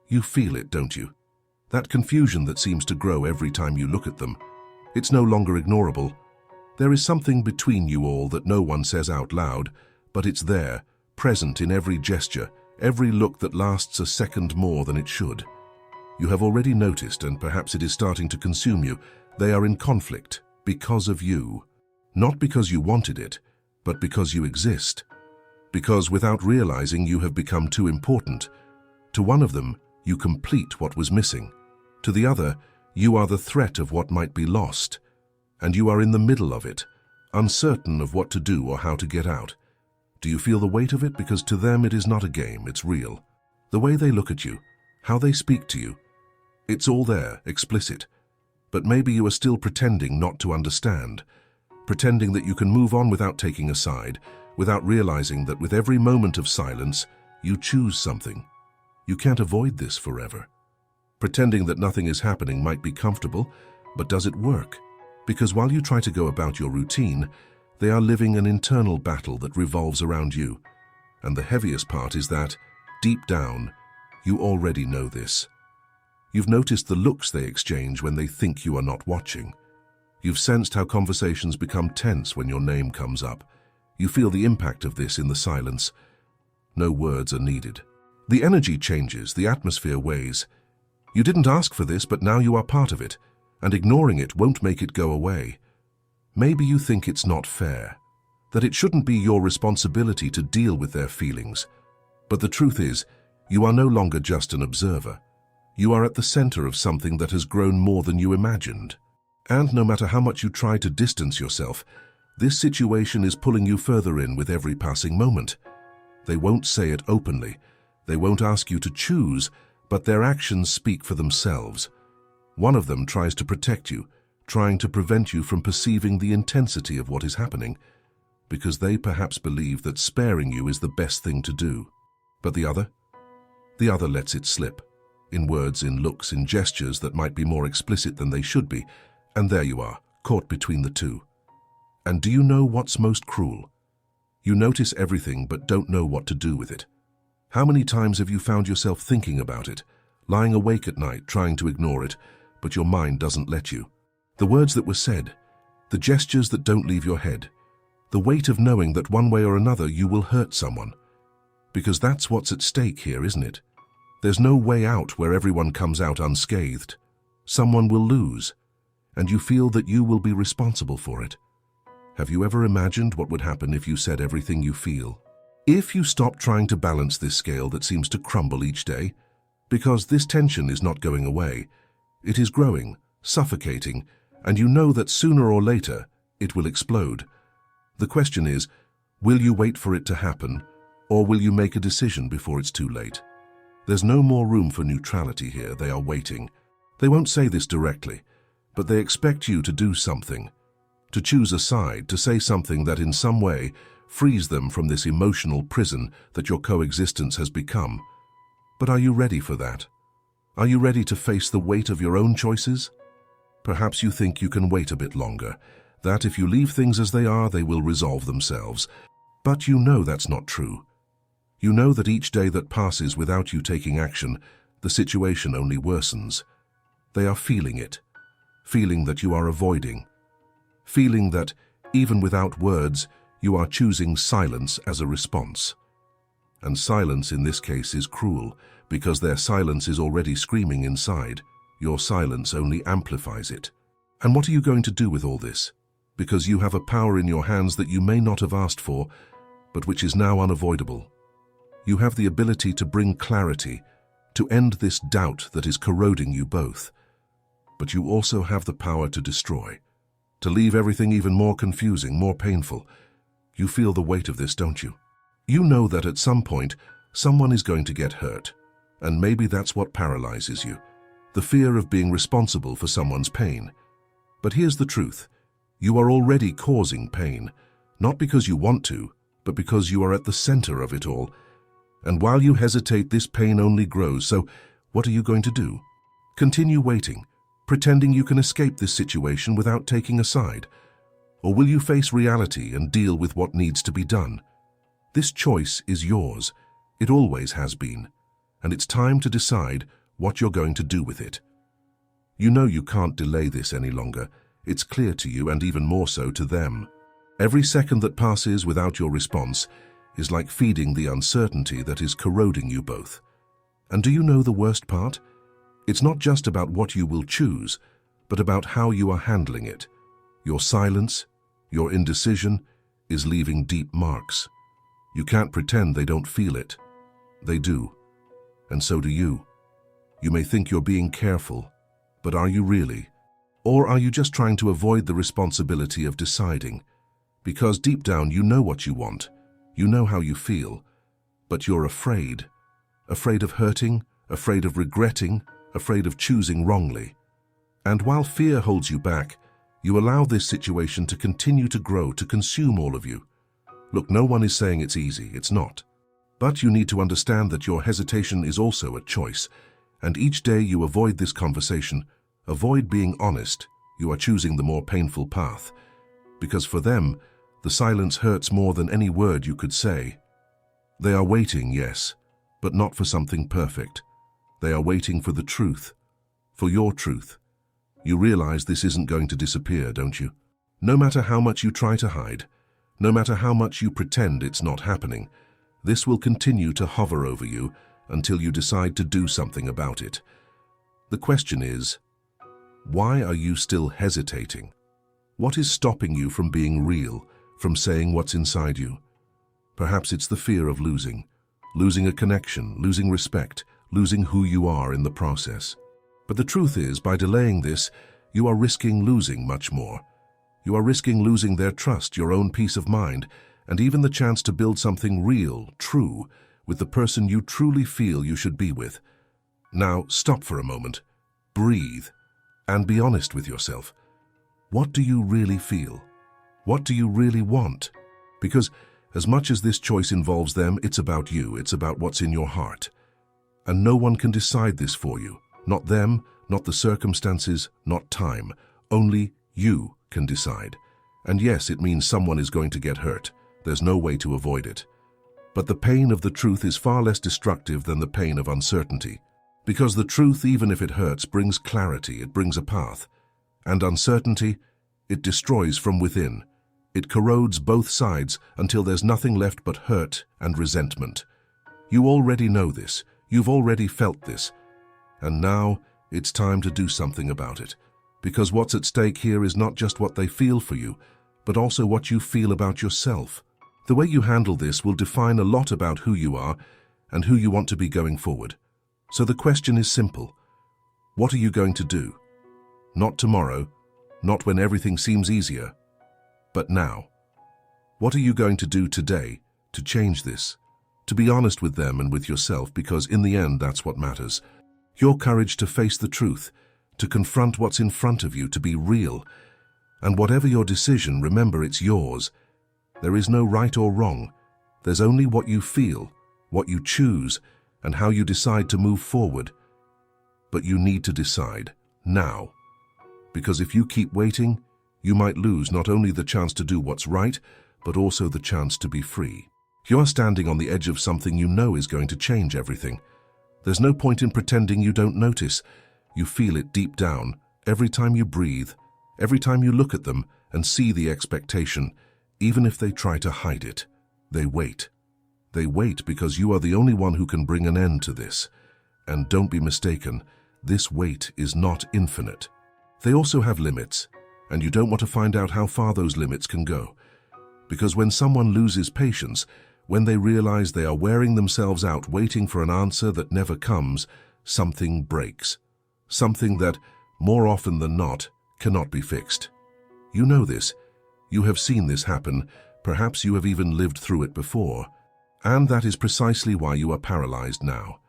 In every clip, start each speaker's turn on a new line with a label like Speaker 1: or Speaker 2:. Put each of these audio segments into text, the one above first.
Speaker 1: You feel it, don't you? That confusion that seems to grow every time you look at them. It's no longer ignorable. There is something between you all that no one says out loud, but it's there, present in every gesture, every look that lasts a second more than it should. You have already noticed, and perhaps it is starting to consume you, they are in conflict because of you. Not because you wanted it, but because you exist. Because without realizing you have become too important. To one of them, you complete what was missing. To the other, you are the threat of what might be lost. And you are in the middle of it, uncertain of what to do or how to get out. Do you feel the weight of it? Because to them it is not a game, it's real. The way they look at you, how they speak to you, it's all there, explicit. But maybe you are still pretending not to understand, pretending that you can move on without taking a side, without realizing that with every moment of silence, you choose something. You can't avoid this forever. Pretending that nothing is happening might be comfortable, but does it work? Because while you try to go about your routine, they are living an internal battle that revolves around you. And the heaviest part is that, deep down, you already know this. You've noticed the looks they exchange when they think you are not watching. You've sensed how conversations become tense when your name comes up. You feel the impact of this in the silence. No words are needed. The energy changes, the atmosphere weighs. You didn't ask for this, but now you are part of it, and ignoring it won't make it go away. Maybe you think it's not fair, that it shouldn't be your responsibility to deal with their feelings. But the truth is, you are no longer just an observer. You are at the center of something that has grown more than you imagined. And no matter how much you try to distance yourself, this situation is pulling you further in with every passing moment. They won't say it openly. They won't ask you to choose, but their actions speak for themselves. One of them tries to protect you, trying to prevent you from perceiving the intensity of what is happening, because they perhaps believe that sparing you is the best thing to do. But the other lets it slip. In words, in looks, in gestures that might be more explicit than they should be, and there you are, caught between the two. And do you know what's most cruel? You notice everything but don't know what to do with it. How many times have you found yourself thinking about it, lying awake at night trying to ignore it, but your mind doesn't let you? The words that were said, the gestures that don't leave your head, the weight of knowing that one way or another you will hurt someone. Because that's what's at stake here, isn't it? There's no way out where everyone comes out unscathed. Someone will lose, and you feel that you will be responsible for it. Have you ever imagined what would happen if you said everything you feel? If you stop trying to balance this scale that seems to crumble each day? Because this tension is not going away. It is growing, suffocating, and you know that sooner or later it will explode. The question is, will you wait for it to happen, or will you make a decision before it's too late? There's no more room for neutrality here. They are waiting. They won't say this directly, but they expect you to do something, to choose a side, to say something that in some way frees them from this emotional prison that your coexistence has become. But are you ready for that? Are you ready to face the weight of your own choices? Perhaps you think you can wait a bit longer, that if you leave things as they are, they will resolve themselves. But you know that's not true. You know that each day that passes without you taking action, the situation only worsens. They are feeling it, feeling that you are avoiding, feeling that, even without words, you are choosing silence as a response. And silence in this case is cruel, because their silence is already screaming inside. Your silence only amplifies it. And what are you going to do with all this? Because you have a power in your hands that you may not have asked for, but which is now unavoidable. You have the ability to bring clarity, to end this doubt that is corroding you both. But you also have the power to destroy, to leave everything even more confusing, more painful. You feel the weight of this, don't you? You know that at some point, someone is going to get hurt, and maybe that's what paralyzes you, the fear of being responsible for someone's pain. But here's the truth. You are already causing pain, not because you want to, but because you are at the center of it all. And while you hesitate, this pain only grows. So what are you going to do? Continue waiting, pretending you can escape this situation without taking a side? Or will you face reality and deal with what needs to be done? This choice is yours. It always has been. and it's time to decide what you're going to do with it. You know you can't delay this any longer. It's clear to you, and even more so to them. Every second that passes without your response is like feeding the uncertainty that is corroding you both. And do you know the worst part? It's not just about what you will choose, but about how you are handling it. Your silence, your indecision, is leaving deep marks. You can't pretend they don't feel it. They do. And so do you. You may think you're being careful, but are you really? Or are you just trying to avoid the responsibility of deciding? Because deep down you know what you want, you know how you feel, but you're afraid. Afraid of hurting, afraid of regretting, afraid of choosing wrongly. And while fear holds you back, you allow this situation to continue to grow, to consume all of you. Look, no one is saying it's easy, it's not. But you need to understand that your hesitation is also a choice, and each day you avoid this conversation, avoid being honest, you are choosing the more painful path. Because for them, the silence hurts more than any word you could say. They are waiting, yes, but not for something perfect. They are waiting for the truth, for your truth. You realize this isn't going to disappear, don't you? No matter how much you try to hide, no matter how much you pretend it's not happening, this will continue to hover over you until you decide to do something about it. The question is, why are you still hesitating? What is stopping you from being real, from saying what's inside you? Perhaps it's the fear of losing a connection, losing respect, losing who you are in the process. But the truth is, by delaying this, you are risking losing much more. You are risking losing their trust, your own peace of mind, and even the chance to build something real, true, with the person you truly feel you should be with. Now, stop for a moment, breathe, and be honest with yourself. What do you really feel? What do you really want? Because as much as this choice involves them, it's about you, it's about what's in your heart. And no one can decide this for you. Not them, not the circumstances, not time. Only you can decide. And yes, it means someone is going to get hurt. There's no way to avoid it. But the pain of the truth is far less destructive than the pain of uncertainty. Because the truth, even if it hurts, brings clarity, it brings a path. And uncertainty, it destroys from within. It corrodes both sides until there's nothing left but hurt and resentment. You already know this. You've already felt this. And now it's time to do something about it. Because what's at stake here is not just what they feel for you, but also what you feel about yourself. The way you handle this will define a lot about who you are and who you want to be going forward. So the question is simple. What are you going to do? Not tomorrow, not when everything seems easier, but now. What are you going to do today to change this? To be honest with them and with yourself, because in the end that's what matters. Your courage to face the truth, to confront what's in front of you, to be real. And whatever your decision, remember it's yours. There is no right or wrong. There's only what you feel, what you choose, and how you decide to move forward. But you need to decide now. Because if you keep waiting, you might lose not only the chance to do what's right, but also the chance to be free. You are standing on the edge of something you know is going to change everything. There's no point in pretending you don't notice. You feel it deep down, every time you breathe, every time you look at them and see the expectation, even if they try to hide it. They wait. They wait because you are the only one who can bring an end to this. And don't be mistaken, this wait is not infinite. They also have limits, and you don't want to find out how far those limits can go. Because when someone loses patience, when they realize they are wearing themselves out waiting for an answer that never comes, something breaks. Something that, more often than not, cannot be fixed. You know this. You have seen this happen. Perhaps you have even lived through it before. And that is precisely why you are paralyzed now.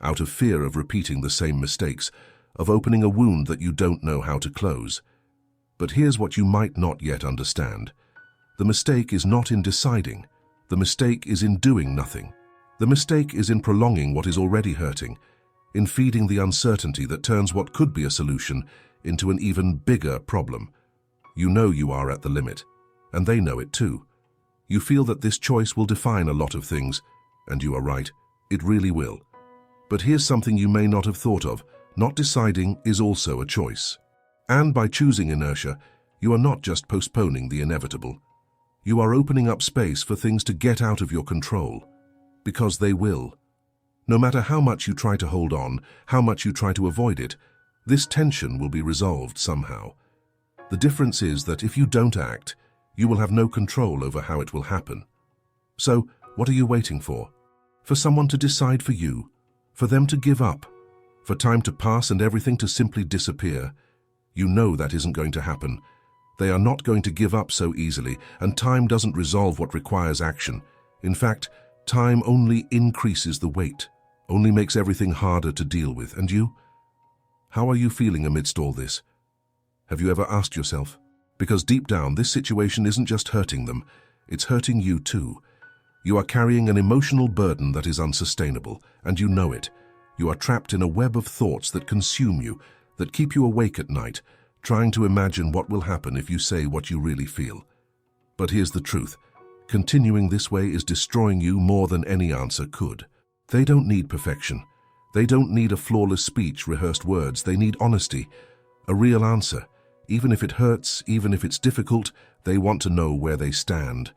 Speaker 1: Out of fear of repeating the same mistakes, of opening a wound that you don't know how to close. But here's what you might not yet understand. The mistake is not in deciding. The mistake is in doing nothing. The mistake is in prolonging what is already hurting, in feeding the uncertainty that turns what could be a solution into an even bigger problem. You know you are at the limit, and they know it too. You feel that this choice will define a lot of things, and you are right, it really will. But here's something you may not have thought of. Not deciding is also a choice. And by choosing inertia, you are not just postponing the inevitable. You are opening up space for things to get out of your control. Because they will. No matter how much you try to hold on, how much you try to avoid it, this tension will be resolved somehow. The difference is that if you don't act, you will have no control over how it will happen. So, what are you waiting for? For someone to decide for you? For them to give up? For time to pass and everything to simply disappear? You know that isn't going to happen. They are not going to give up so easily, and time doesn't resolve what requires action. In fact, time only increases the weight, only makes everything harder to deal with. And you? How are you feeling amidst all this? Have you ever asked yourself? Because deep down, this situation isn't just hurting them, it's hurting you too. You are carrying an emotional burden that is unsustainable, and you know it. You are trapped in a web of thoughts that consume you, that keep you awake at night, trying to imagine what will happen if you say what you really feel. But here's the truth. Continuing this way is destroying you more than any answer could. They don't need perfection. They don't need a flawless speech, rehearsed words. They need honesty, a real answer. Even if it hurts, even if it's difficult, they want to know where they stand.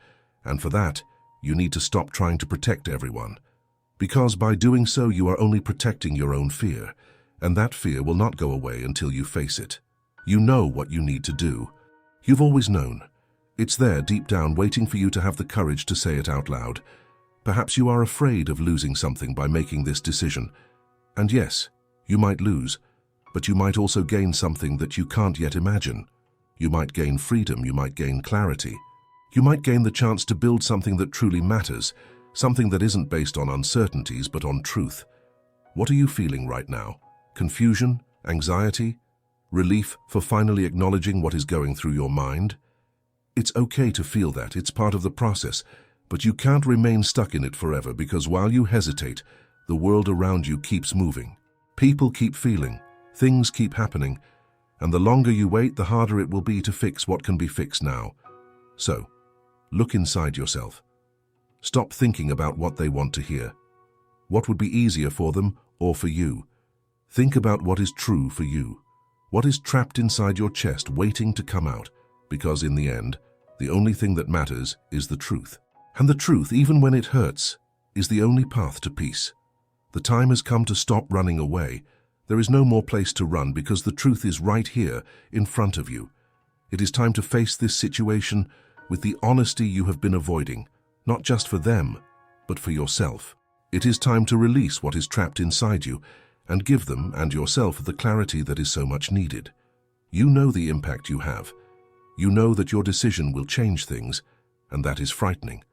Speaker 1: And for that, you need to stop trying to protect everyone. Because by doing so, you are only protecting your own fear. And that fear will not go away until you face it. You know what you need to do. You've always known. It's there deep down waiting for you to have the courage to say it out loud. Perhaps you are afraid of losing something by making this decision. And yes, you might lose, but you might also gain something that you can't yet imagine. You might gain freedom, you might gain clarity. You might gain the chance to build something that truly matters, something that isn't based on uncertainties but on truth. What are you feeling right now? Confusion? Anxiety? Relief for finally acknowledging what is going through your mind? It's okay to feel that, it's part of the process, but you can't remain stuck in it forever because while you hesitate, the world around you keeps moving. People keep feeling, things keep happening, and the longer you wait, the harder it will be to fix what can be fixed now. So, look inside yourself. Stop thinking about what they want to hear. What would be easier for them or for you? Think about what is true for you. What is trapped inside your chest waiting to come out? Because in the end, the only thing that matters is the truth. And the truth, even when it hurts, is the only path to peace. The time has come to stop running away. There is no more place to run because the truth is right here in front of you. It is time to face this situation with the honesty you have been avoiding, not just for them, but for yourself. It is time to release what is trapped inside you and give them and yourself the clarity that is so much needed. You know the impact you have. You know that your decision will change things, and that is frightening.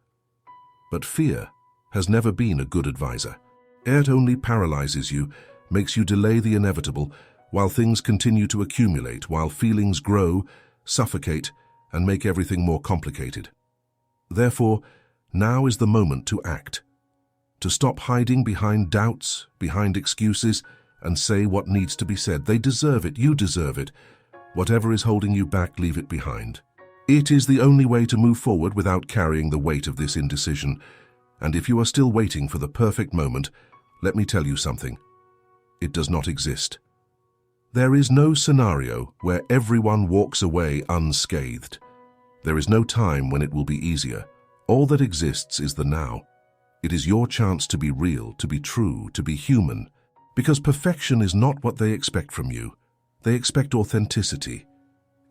Speaker 1: But fear has never been a good advisor. It only paralyzes you, makes you delay the inevitable, while things continue to accumulate, while feelings grow, suffocate, and make everything more complicated. Therefore, now is the moment to act. To stop hiding behind doubts, behind excuses, and say what needs to be said. They deserve it, you deserve it. Whatever is holding you back, leave it behind. It is the only way to move forward without carrying the weight of this indecision. And if you are still waiting for the perfect moment, let me tell you something. It does not exist. There is no scenario where everyone walks away unscathed. There is no time when it will be easier. All that exists is the now. It is your chance to be real, to be true, to be human. Because perfection is not what they expect from you. They expect authenticity.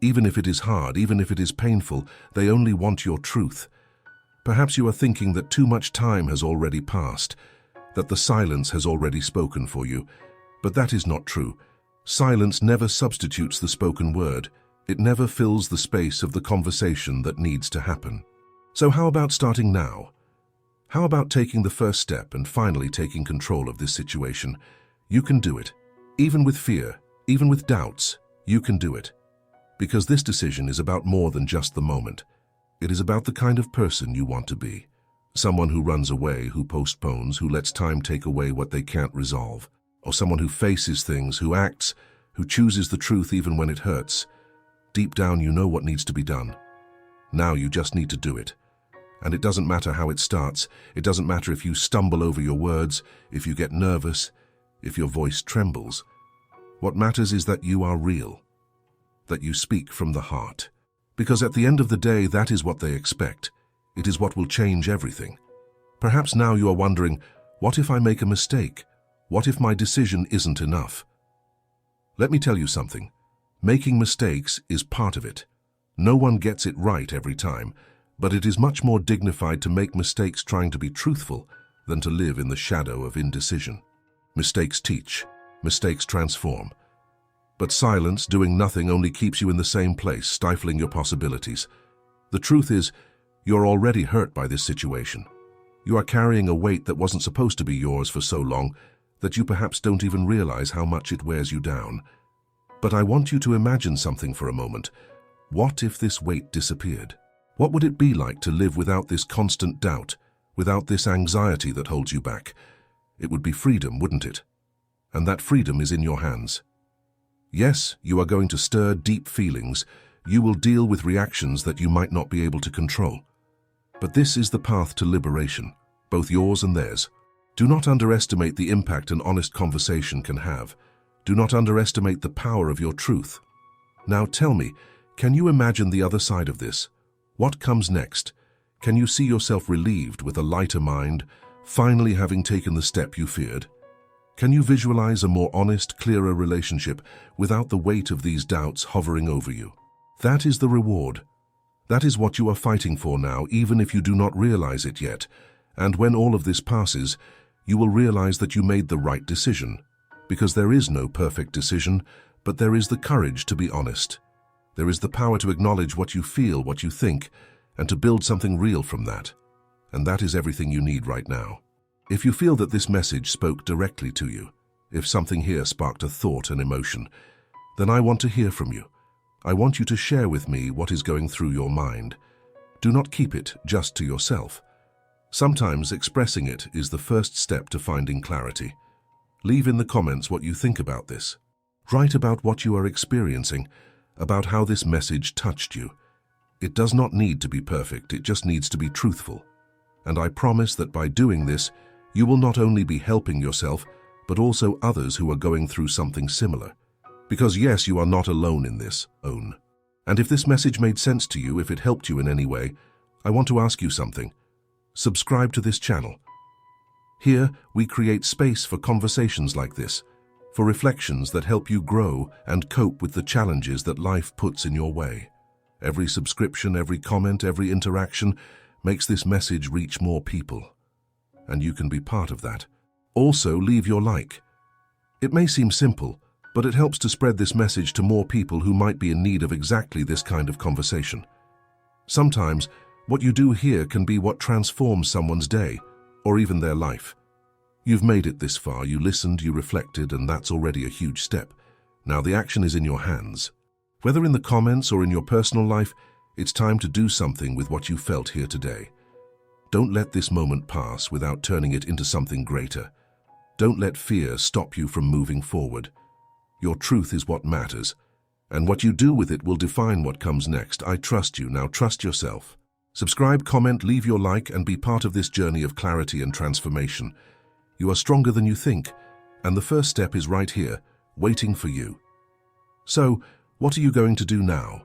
Speaker 1: Even if it is hard, even if it is painful, they only want your truth. Perhaps you are thinking that too much time has already passed, that the silence has already spoken for you. But that is not true. Silence never substitutes the spoken word. It never fills the space of the conversation that needs to happen. So how about starting now? How about taking the first step and finally taking control of this situation? You can do it. Even with fear, even with doubts, you can do it. Because this decision is about more than just the moment. It is about the kind of person you want to be. Someone who runs away, who postpones, who lets time take away what they can't resolve. Or someone who faces things, who acts, who chooses the truth even when it hurts. Deep down, you know what needs to be done. Now you just need to do it. And it doesn't matter how it starts. It doesn't matter if you stumble over your words, if you get nervous, if your voice trembles. What matters is that you are real, that you speak from the heart. Because at the end of the day, that is what they expect. It is what will change everything. Perhaps now you are wondering, what if I make a mistake? What if my decision isn't enough? Let me tell you something. Making mistakes is part of it. No one gets it right every time, but it is much more dignified to make mistakes trying to be truthful than to live in the shadow of indecision. Mistakes teach. Mistakes transform. But silence, doing nothing, only keeps you in the same place, stifling your possibilities. The truth is, you're already hurt by this situation. You are carrying a weight that wasn't supposed to be yours for so long that you perhaps don't even realize how much it wears you down. But I want you to imagine something for a moment. What if this weight disappeared? What would it be like to live without this constant doubt, without this anxiety that holds you back? It would be freedom, wouldn't it? And that freedom is in your hands. Yes, you are going to stir deep feelings. You will deal with reactions that you might not be able to control. But this is the path to liberation, both yours and theirs. Do not underestimate the impact an honest conversation can have. Do not underestimate the power of your truth. Now tell me, can you imagine the other side of this? What comes next? Can you see yourself relieved with a lighter mind, finally having taken the step you feared? Can you visualize a more honest, clearer relationship without the weight of these doubts hovering over you? That is the reward. That is what you are fighting for now, even if you do not realize it yet. And when all of this passes, you will realize that you made the right decision. Because there is no perfect decision, but there is the courage to be honest. There is the power to acknowledge what you feel, what you think, and to build something real from that. And that is everything you need right now. If you feel that this message spoke directly to you, if something here sparked a thought and emotion, then I want to hear from you. I want you to share with me what is going through your mind. Do not keep it just to yourself. Sometimes expressing it is the first step to finding clarity. Leave in the comments what you think about this. Write about what you are experiencing, about how this message touched you. It does not need to be perfect, it just needs to be truthful. And I promise that by doing this, you will not only be helping yourself, but also others who are going through something similar. Because yes, you are not alone in this, own. And if this message made sense to you, if it helped you in any way, I want to ask you something. Subscribe to this channel. Here, we create space for conversations like this, for reflections that help you grow and cope with the challenges that life puts in your way. Every subscription, every comment, every interaction makes this message reach more people. And you can be part of that. Also, leave your like. It may seem simple, but it helps to spread this message to more people who might be in need of exactly this kind of conversation. Sometimes, what you do here can be what transforms someone's day, or even their life. You've made it this far, you listened, you reflected, and that's already a huge step. Now the action is in your hands. Whether in the comments or in your personal life, it's time to do something with what you felt here today. Don't let this moment pass without turning it into something greater. Don't let fear stop you from moving forward. Your truth is what matters, and what you do with it will define what comes next. I trust you, now trust yourself. Subscribe, comment, leave your like, and be part of this journey of clarity and transformation. You are stronger than you think, and the first step is right here, waiting for you. So, what are you going to do now?